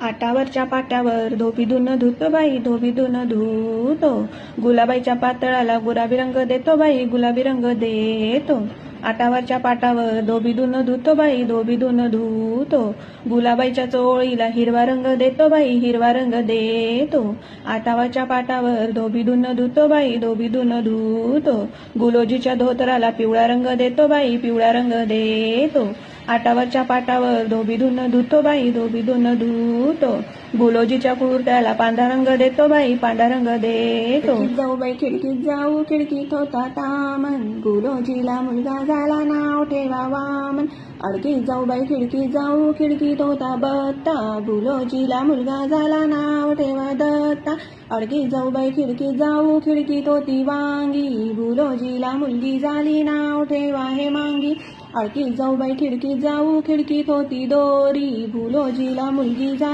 आटावरच्या पाट्यावर धोबी धुणं धुतो बाई, धोबी धुणं धुतो. गुलाबाईच्या पातळाला गुलाबी रंग देतो बाई, गुलाबी रंग देतो. आटावरच्या पाटावर धोबी धुणं धुतो बाई, धोबी धुणं धुतो. गुलाबाईच्या चोळीला हिरवा रंग देतो बाई, हिरवा रंग देतो. आटावरच्या पाटावर धोबी धुणं धुतो बाई, धोबी धुणं धुतो. गुलोजीच्या धोतराला पिवळा रंग देतो बाई, पिवळा रंग देतो. आटावरच्या पाटावर धोबी धुणं धुतो बाई, धोबी धुणं धुतो. गुलोजीच्या कुर्त्याला पांढरा रंग देतो बाई, पांढरा रंग देतो. खिडकीत जाऊ बाई खिडकीत जाऊ, खिडकीत होता तामन, गुलोजीला मुलगा झाला नाव ठेवा वामन. अडकीत जाऊ बाई खिडकीत जाऊ, खिडकीत होता बत्ता, गुलोजीला मुलगा झाला नाव ठेवा दत्ता. अडकीत जाऊ बाई खिडकीत जाऊ, खिडकीत होती वांगी, गुलोजीला मुलगी झाली नाव ठेवा हे मांगी. अडकीत जाऊ बाई खिडकीत जाऊ, खिडकीत होती दोरी, गुलोजीला मुलगी झाली